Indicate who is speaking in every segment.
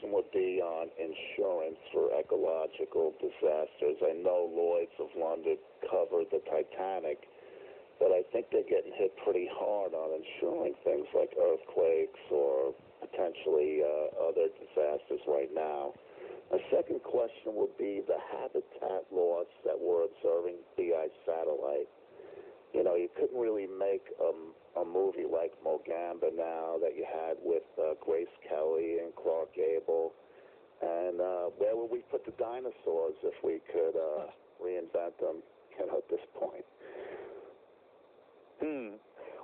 Speaker 1: question would be on insurance for ecological disasters. I know Lloyd's of London covered the Titanic, but I think they're getting hit pretty hard on insuring things like earthquakes or potentially other disasters right now. A second question would be the habitat loss that we're observing via satellite. You know, you couldn't really make a movie like Mogamba now that you had with Grace Kelly and Clark Gable. And where would we put the dinosaurs if we could reinvent them, you know, at this point?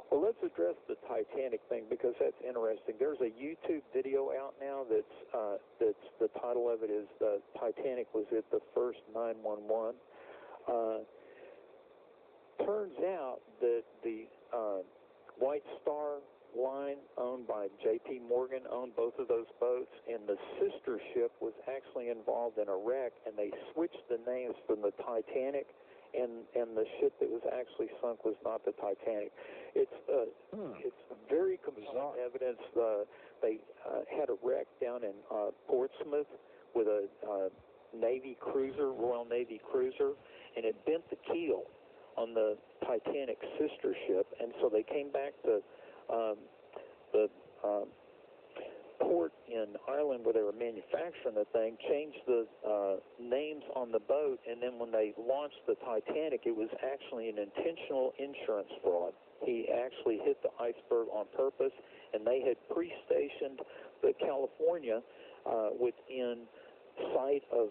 Speaker 2: Well, let's address the Titanic thing because that's interesting. There's a YouTube video out now that's the title of it is "The Titanic Was It the First 911?" Turns out that the White Star Line, owned by J.P. Morgan, owned both of those boats, and the sister ship was actually involved in a wreck, and they switched the names from the Titanic, and the ship that was actually sunk was not the Titanic. It's very compelling evidence. They had a wreck down in Portsmouth with a Navy cruiser, Royal Navy cruiser, and it bent the keel on the Titanic sister ship, and so they came back to the port in Ireland where they were manufacturing the thing, changed the names on the boat, and then when they launched the Titanic, it was actually an intentional insurance fraud. He actually hit the iceberg on purpose, and they had pre-stationed the California within sight of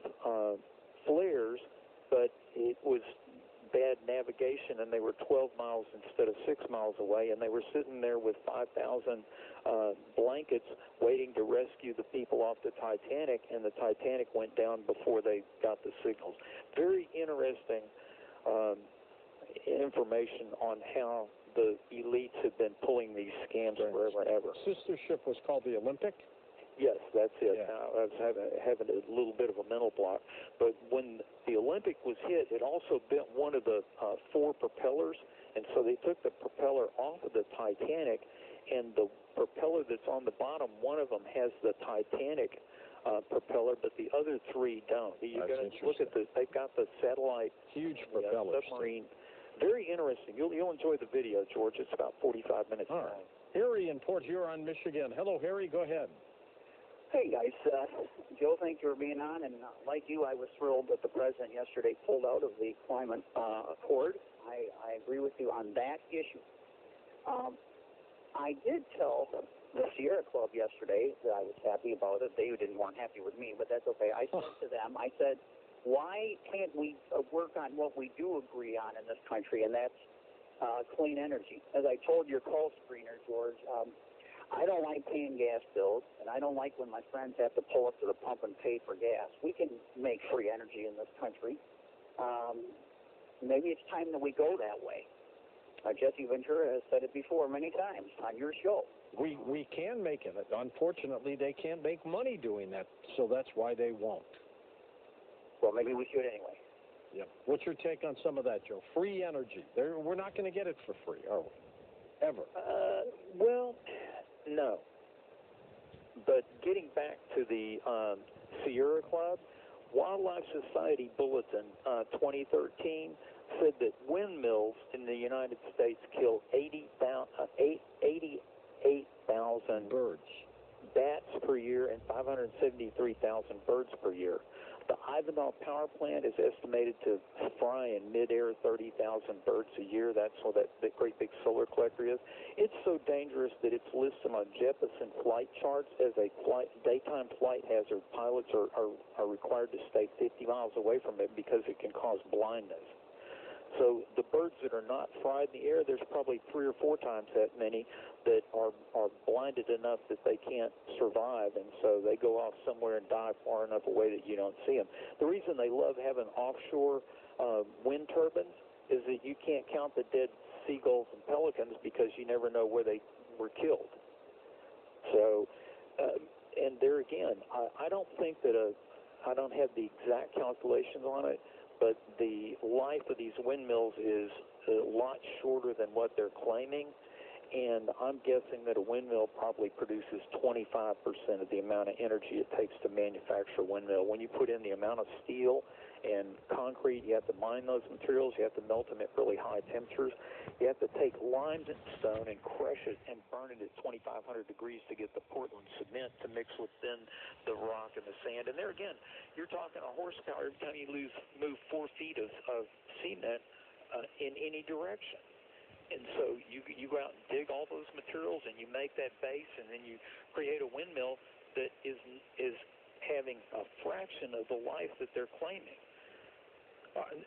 Speaker 2: flares, but it was bad navigation, and they were 12 miles instead of 6 miles away, and they were sitting there with 5,000 blankets waiting to rescue the people off the Titanic, and the Titanic went down before they got the signals. Very interesting information on how the elites have been pulling these scams forever and ever.
Speaker 3: Sister ship was called the Olympic?
Speaker 2: Yes, that's it.
Speaker 3: Yeah.
Speaker 2: I was having a little bit of a mental block. But when the Olympic was hit, it also bent one of the 4 propellers, and so they took the propeller off of the Titanic, and the propeller that's on the bottom, one of them has the Titanic propeller, but the other 3 don't. You're going to look at they've got the satellite
Speaker 3: huge propellers,
Speaker 2: submarine. Very interesting. You'll enjoy the video, George. It's about 45 minutes long.
Speaker 3: Right. Harry in Port Huron, Michigan. Hello, Harry. Go ahead.
Speaker 4: Hey, guys. Joe, thank you for being on. And like you, I was thrilled that the president yesterday pulled out of the climate accord. I agree with you on that issue. I did tell the Sierra Club yesterday that I was happy about it. They weren't happy with me, but that's okay. I said to them, I said, why can't we work on what we do agree on in this country, and that's clean energy? As I told your call screener, George, I don't like paying gas bills, and I don't like when my friends have to pull up to the pump and pay for gas. We can make free energy in this country. Maybe it's time that we go that way. Jesse Ventura has said it before many times on your show.
Speaker 3: We can make it. Unfortunately, they can't make money doing that, so that's why they won't.
Speaker 4: Well, maybe we should anyway.
Speaker 3: Yeah. What's your take on some of that, Joe? Free energy. We're not going to get it for free, are we? Ever.
Speaker 2: Well, no. But getting back to the Sierra Club, Wildlife Society Bulletin 2013 said that windmills in the United States kill 88,000
Speaker 3: birds,
Speaker 2: bats per year, and 573,000 birds per year. The Ivanhoe Power Plant is estimated to fry in midair 30,000 birds a year. That's what that great big solar collector is. It's so dangerous that it's listed on Jeppesen flight charts as a daytime flight hazard. Pilots are required to stay 50 miles away from it because it can cause blindness. So the birds that are not fried in the air, there's probably 3 or 4 times that many that are blinded enough that they can't survive, and so they go off somewhere and die far enough away that you don't see them. The reason they love having offshore wind turbines is that you can't count the dead seagulls and pelicans because you never know where they were killed. So, and there again, I don't think that I don't have the exact calculations on it, but the life of these windmills is a lot shorter than what they're claiming, and I'm guessing that a windmill probably produces 25% of the amount of energy it takes to manufacture a windmill. When you put in the amount of steel and concrete, you have to mine those materials, you have to melt them at really high temperatures, you have to take limestone and crush it and burn it at 2,500 degrees to get the Portland cement to mix within the rock and the sand. And there again, you're talking a horsepower every time you move 4 feet of cement in any direction. And so you go out and dig all those materials and you make that base, and then you create a windmill that is having a fraction of the life that they're claiming.